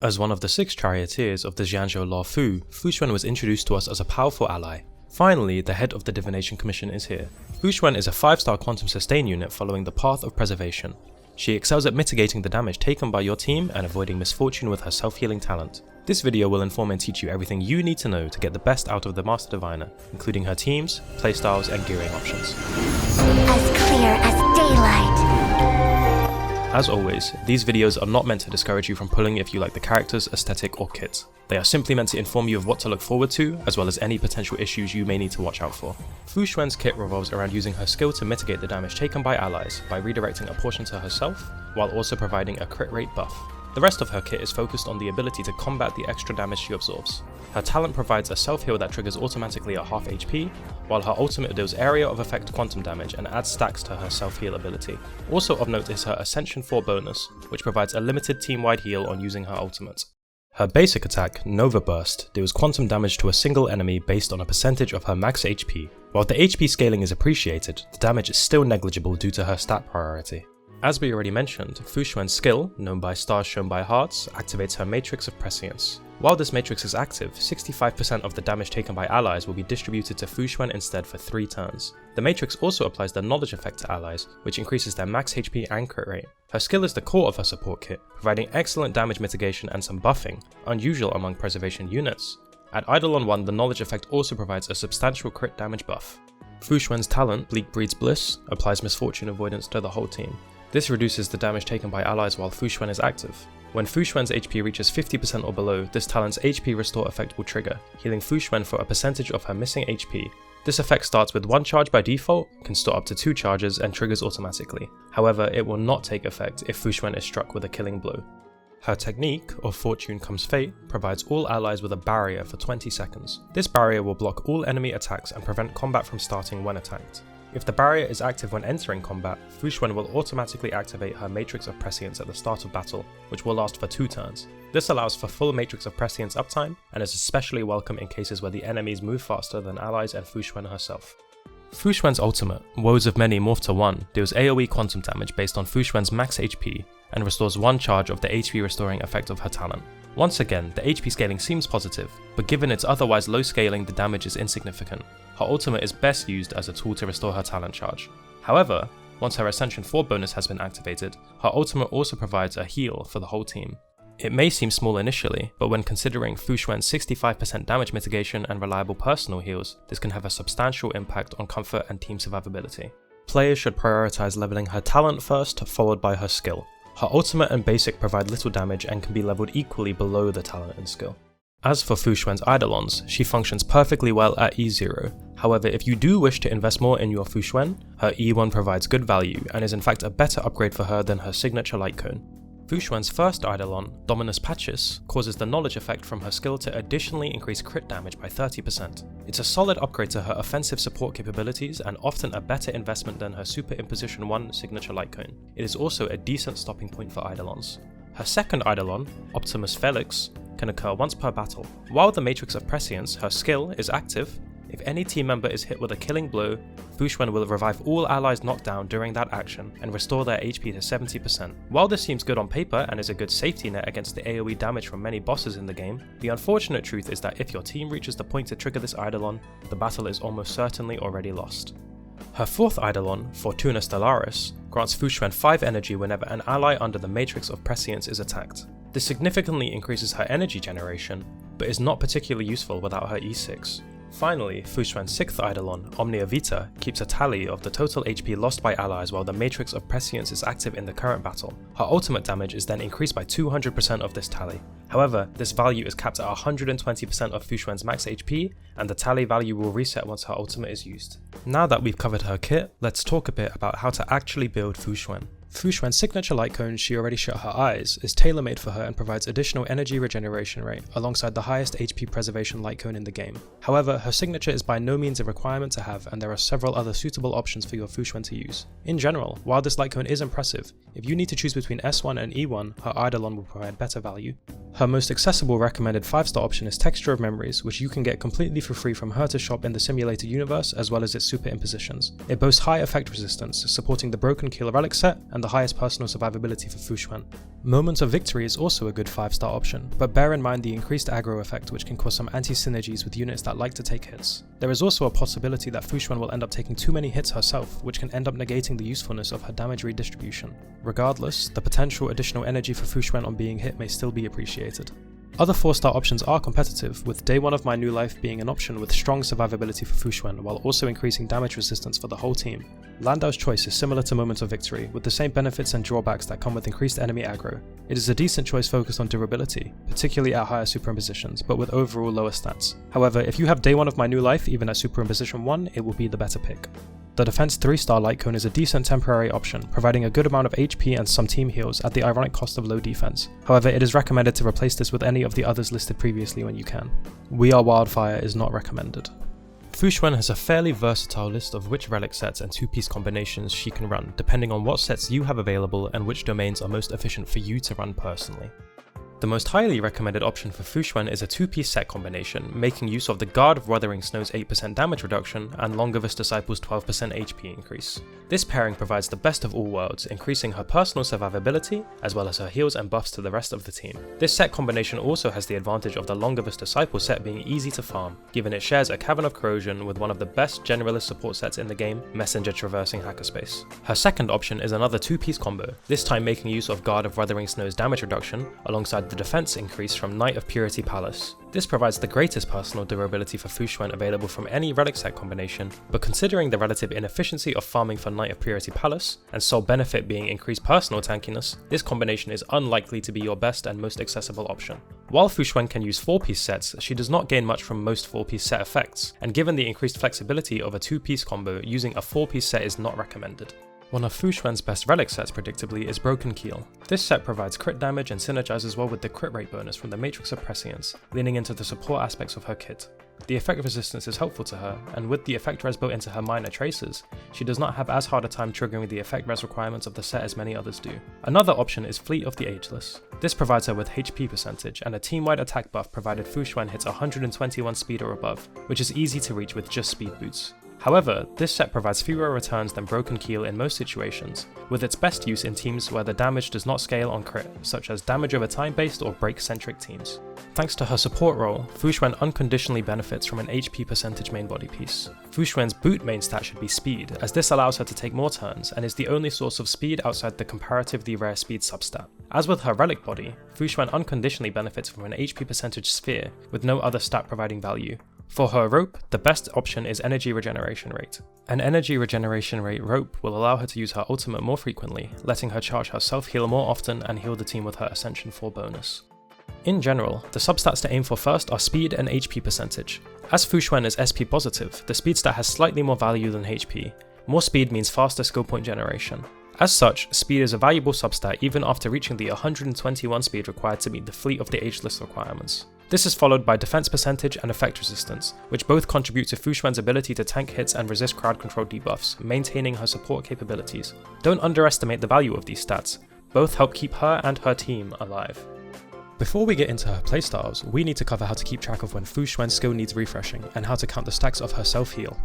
As one of the 6 charioteers of the Xianzhou Law Fu Xuan was introduced to us as a powerful ally. Finally, the head of the Divination Commission is here. Fu Xuan is a 5-star quantum sustain unit following the path of preservation. She excels at mitigating the damage taken by your team and avoiding misfortune with her self-healing talent. This video will inform and teach you everything you need to know to get the best out of the Master Diviner, including her teams, playstyles, and gearing options. As clear as daylight. As always, these videos are not meant to discourage you from pulling if you like the characters, aesthetic, or kit. They are simply meant to inform you of what to look forward to, as well as any potential issues you may need to watch out for. Fu Xuan's kit revolves around using her skill to mitigate the damage taken by allies by redirecting a portion to herself, while also providing a crit rate buff. The rest of her kit is focused on the ability to combat the extra damage she absorbs. Her talent provides a self-heal that triggers automatically at half HP, while her ultimate deals area of effect quantum damage and adds stacks to her self-heal ability. Also of note is her Ascension 4 bonus, which provides a limited team-wide heal on using her ultimate. Her basic attack, Nova Burst, deals quantum damage to a single enemy based on a percentage of her max HP. While the HP scaling is appreciated, the damage is still negligible due to her stat priority. As we already mentioned, Fu Xuan's skill, known by stars shown by hearts, activates her Matrix of Prescience. While this matrix is active, 65% of the damage taken by allies will be distributed to Fu Xuan instead for 3 turns. The matrix also applies the knowledge effect to allies, which increases their max HP and crit rate. Her skill is the core of her support kit, providing excellent damage mitigation and some buffing, unusual among preservation units. At Eidolon 1, the knowledge effect also provides a substantial crit damage buff. Fu Xuan's talent, Bleak Breeds Bliss, applies misfortune avoidance to the whole team. This reduces the damage taken by allies while Fu Xuan is active. When Fu Xuan's HP reaches 50% or below, this talent's HP restore effect will trigger, healing Fu Xuan for a percentage of her missing HP. This effect starts with 1 charge by default, can store up to 2 charges, and triggers automatically. However, it will not take effect if Fu Xuan is struck with a killing blow. Her technique, or Fortune Comes Fate, provides all allies with a barrier for 20 seconds. This barrier will block all enemy attacks and prevent combat from starting when attacked. If the barrier is active when entering combat, Fu Xuan will automatically activate her Matrix of Prescience at the start of battle, which will last for 2 turns. This allows for full Matrix of Prescience uptime, and is especially welcome in cases where the enemies move faster than allies and Fu Xuan herself. Fu Xuan's ultimate, Woes of Many Morph to 1, deals AoE quantum damage based on Fu Xuan's max HP, and restores 1 charge of the HP restoring effect of her talent. Once again, the HP scaling seems positive, but given its otherwise low scaling, the damage is insignificant. Her ultimate is best used as a tool to restore her talent charge. However, once her Ascension 4 bonus has been activated, her ultimate also provides a heal for the whole team. It may seem small initially, but when considering Fu Xuan's 65% damage mitigation and reliable personal heals, this can have a substantial impact on comfort and team survivability. Players should prioritize leveling her talent first, followed by her skill. Her ultimate and basic provide little damage and can be leveled equally below the talent and skill. As for Fu Xuan's Eidolons, she functions perfectly well at E0. However, if you do wish to invest more in your Fu Xuan, her E1 provides good value and is in fact a better upgrade for her than her signature light cone. Fu Xuan's first Eidolon, Dominus Patches, causes the knowledge effect from her skill to additionally increase crit damage by 30%. It's a solid upgrade to her offensive support capabilities and often a better investment than her Superimposition 1 signature light cone. It is also a decent stopping point for Eidolons. Her second Eidolon, Optimus Felix, can occur once per battle. While the Matrix of Prescience, her skill, is active, if any team member is hit with a killing blow, Fu Xuan will revive all allies knocked down during that action and restore their HP to 70%. While this seems good on paper and is a good safety net against the AoE damage from many bosses in the game, the unfortunate truth is that if your team reaches the point to trigger this Eidolon, the battle is almost certainly already lost. Her fourth Eidolon, Fortuna Stellaris, grants Fu Xuan 5 energy whenever an ally under the Matrix of Prescience is attacked. This significantly increases her energy generation, but is not particularly useful without her E6. Finally, Fu Xuan's sixth Eidolon, Omnia Vita, keeps a tally of the total HP lost by allies while the Matrix of Prescience is active in the current battle. Her ultimate damage is then increased by 200% of this tally. However, this value is capped at 120% of Fu Xuan's max HP, and the tally value will reset once her ultimate is used. Now that we've covered her kit, let's talk a bit about how to actually build Fu Xuan. Fu Xuan's signature light cone, She Already Shut Her Eyes, is tailor-made for her and provides additional energy regeneration rate alongside the highest HP preservation light cone in the game. However, her signature is by no means a requirement to have, and there are several other suitable options for your Fu Xuan to use. In general, while this light cone is impressive, if you need to choose between S1 and E1, her Eidolon will provide better value. Her most accessible recommended 5-star option is Texture of Memories, which you can get completely for free from her to shop in the simulated universe as well as its superimpositions. It boasts high effect resistance, supporting the Broken Kill Relic set, and the highest personal survivability for Fu Xuan. Moment of Victory is also a good 5-star option, but bear in mind the increased aggro effect which can cause some anti-synergies with units that like to take hits. There is also a possibility that Fu Xuan will end up taking too many hits herself, which can end up negating the usefulness of her damage redistribution. Regardless, the potential additional energy for Fu Xuan on being hit may still be appreciated. Other 4-star options are competitive, with Day 1 of My New Life being an option with strong survivability for Fu Xuan while also increasing damage resistance for the whole team. Landau's choice is similar to Moment of Victory, with the same benefits and drawbacks that come with increased enemy aggro. It is a decent choice focused on durability, particularly at higher superimpositions, but with overall lower stats. However, if you have Day 1 of My New Life even at superimposition 1, it will be the better pick. The Defense 3-star Light Cone is a decent temporary option, providing a good amount of HP and some team heals at the ironic cost of low defense. However, it is recommended to replace this with any of the others listed previously when you can. We Are Wildfire is not recommended. Fu Xuan has a fairly versatile list of which relic sets and 2-piece combinations she can run, depending on what sets you have available and which domains are most efficient for you to run personally. The most highly recommended option for Fu Xuan is a 2-piece set combination, making use of the Guard of Wuthering Snow's 8% damage reduction and Longavus Disciple's 12% HP increase. This pairing provides the best of all worlds, increasing her personal survivability, as well as her heals and buffs to the rest of the team. This set combination also has the advantage of the Longavus Disciple set being easy to farm, given it shares a Cavern of Corrosion with one of the best generalist support sets in the game, Messenger Traversing Hackerspace. Her second option is another 2-piece combo, this time making use of Guard of Wuthering Snow's damage reduction, alongside the defense increase from Knight of Purity Palace. This provides the greatest personal durability for Fu Xuan available from any relic set combination, but considering the relative inefficiency of farming for Knight of Purity Palace, and sole benefit being increased personal tankiness, this combination is unlikely to be your best and most accessible option. While Fu Xuan can use 4-piece sets, she does not gain much from most 4-piece set effects, and given the increased flexibility of a 2-piece combo, using a 4-piece set is not recommended. One of Fu Xuan's best relic sets predictably is Broken Keel. This set provides crit damage and synergizes well with the crit rate bonus from the Matrix of Prescience, leaning into the support aspects of her kit. The effect resistance is helpful to her, and with the effect res built into her minor traces, she does not have as hard a time triggering the effect res requirements of the set as many others do. Another option is Fleet of the Ageless. This provides her with HP percentage and a team-wide attack buff provided Fu Xuan hits 121 speed or above, which is easy to reach with just speed boots. However, this set provides fewer returns than Broken Keel in most situations, with its best use in teams where the damage does not scale on crit, such as damage over time based or break-centric teams. Thanks to her support role, Fu Xuan unconditionally benefits from an HP percentage main body piece. Fu Xuan's boot main stat should be speed, as this allows her to take more turns and is the only source of speed outside the comparatively rare speed substat. As with her relic body, Fu Xuan unconditionally benefits from an HP percentage sphere, with no other stat providing value. For her rope, the best option is energy regeneration rate. An energy regeneration rate rope will allow her to use her ultimate more frequently, letting her charge her self-heal more often and heal the team with her Ascension 4 bonus. In general, the substats to aim for first are speed and HP percentage. As Fu Xuan is SP positive, the speed stat has slightly more value than HP. More speed means faster skill point generation. As such, speed is a valuable substat even after reaching the 121 speed required to meet the Fleet of the Ageless requirements. This is followed by defense percentage and effect resistance, which both contribute to Fu Xuan's ability to tank hits and resist crowd control debuffs, maintaining her support capabilities. Don't underestimate the value of these stats, both help keep her and her team alive. Before we get into her playstyles, we need to cover how to keep track of when Fu Xuan's skill needs refreshing, and how to count the stacks of her self-heal.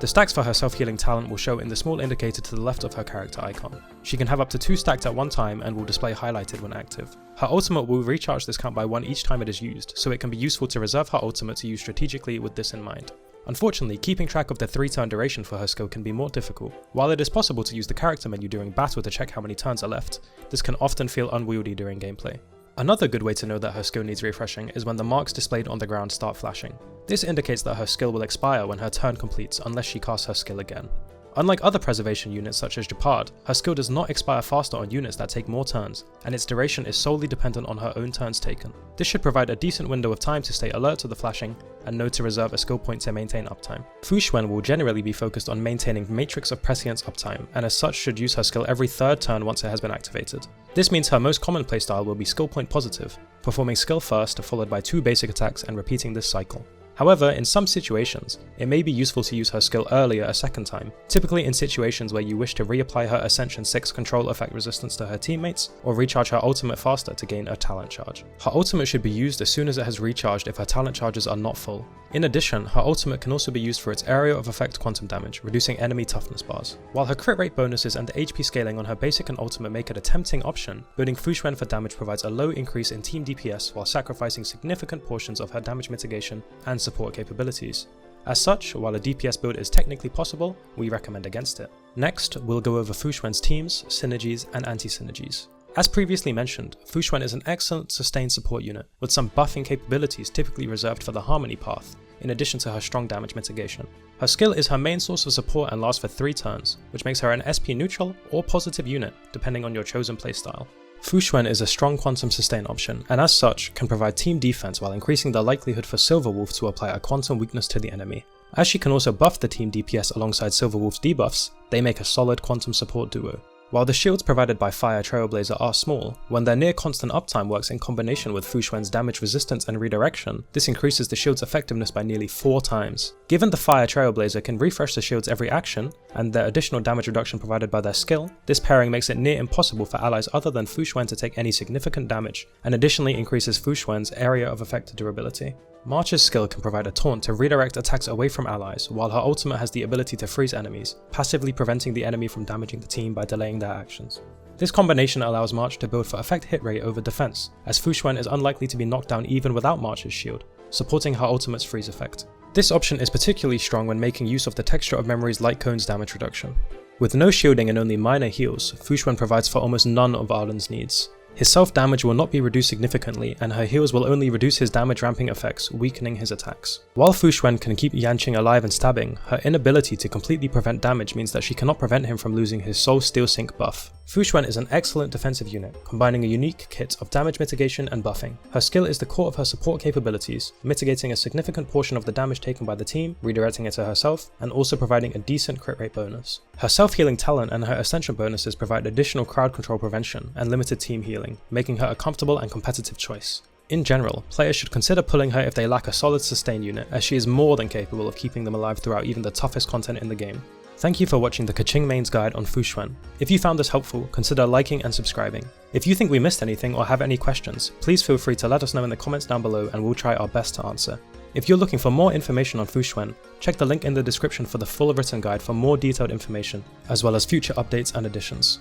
The stacks for her self-healing talent will show in the small indicator to the left of her character icon. She can have up to 2 stacked at one time and will display highlighted when active. Her ultimate will recharge this count by 1 each time it is used, so it can be useful to reserve her ultimate to use strategically with this in mind. Unfortunately, keeping track of the 3-turn duration for her skill can be more difficult. While it is possible to use the character menu during battle to check how many turns are left, this can often feel unwieldy during gameplay. Another good way to know that her skill needs refreshing is when the marks displayed on the ground start flashing. This indicates that her skill will expire when her turn completes unless she casts her skill again. Unlike other preservation units such as Japard, her skill does not expire faster on units that take more turns, and its duration is solely dependent on her own turns taken. This should provide a decent window of time to stay alert to the flashing, and know to reserve a skill point to maintain uptime. Fu Xuan will generally be focused on maintaining Matrix of Prescience uptime, and as such should use her skill every 3rd turn once it has been activated. This means her most common playstyle will be skill point positive, performing skill first followed by 2 basic attacks and repeating this cycle. However, in some situations, it may be useful to use her skill earlier a 2nd time, typically in situations where you wish to reapply her Ascension 6 control effect resistance to her teammates, or recharge her ultimate faster to gain a talent charge. Her ultimate should be used as soon as it has recharged if her talent charges are not full. In addition, her ultimate can also be used for its area of effect quantum damage, reducing enemy toughness bars. While her crit rate bonuses and the HP scaling on her basic and ultimate make it a tempting option, building Fu Xuan for damage provides a low increase in team DPS while sacrificing significant portions of her damage mitigation and support capabilities. As such, while a DPS build is technically possible, we recommend against it. Next, we'll go over Fu Xuan's teams, synergies, and anti-synergies. As previously mentioned, Fu Xuan is an excellent sustained support unit, with some buffing capabilities typically reserved for the Harmony path, in addition to her strong damage mitigation. Her skill is her main source of support and lasts for 3 turns, which makes her an SP neutral or positive unit, depending on your chosen playstyle. Fu Xuan is a strong quantum sustain option, and as such, can provide team defense while increasing the likelihood for Silverwolf to apply a quantum weakness to the enemy. As she can also buff the team DPS alongside Silverwolf's debuffs, they make a solid quantum support duo. While the shields provided by Fire Trailblazer are small, when their near constant uptime works in combination with Fu Xuan's damage resistance and redirection, this increases the shield's effectiveness by nearly 4 times. Given the Fire Trailblazer can refresh the shields every action, and the additional damage reduction provided by their skill, this pairing makes it near impossible for allies other than Fu Xuan to take any significant damage, and additionally increases Fu Xuan's area of effect durability. Mach's skill can provide a taunt to redirect attacks away from allies, while her ultimate has the ability to freeze enemies, passively preventing the enemy from damaging the team by delaying their actions. This combination allows Mach to build for effect hit rate over defense, as Fu Xuan is unlikely to be knocked down even without Mach's shield, supporting her ultimate's freeze effect. This option is particularly strong when making use of the texture of Memory's Light Cone's damage reduction. With no shielding and only minor heals, Fu Xuan provides for almost none of Arlen's needs. His self-damage will not be reduced significantly, and her heals will only reduce his damage ramping effects, weakening his attacks. While Fu Xuan can keep Yanqing alive and stabbing, her inability to completely prevent damage means that she cannot prevent him from losing his Soul Steel Sync buff. Fu Xuan is an excellent defensive unit, combining a unique kit of damage mitigation and buffing. Her skill is the core of her support capabilities, mitigating a significant portion of the damage taken by the team, redirecting it to herself, and also providing a decent crit rate bonus. Her self-healing talent and her ascension bonuses provide additional crowd control prevention and limited team healing, making her a comfortable and competitive choice. In general, players should consider pulling her if they lack a solid sustain unit, as she is more than capable of keeping them alive throughout even the toughest content in the game. Thank you for watching the Kaching Mains guide on Fu Xuan. If you found this helpful, consider liking and subscribing. If you think we missed anything or have any questions, please feel free to let us know in the comments down below and we'll try our best to answer. If you're looking for more information on Fu Xuan, check the link in the description for the full written guide for more detailed information, as well as future updates and additions.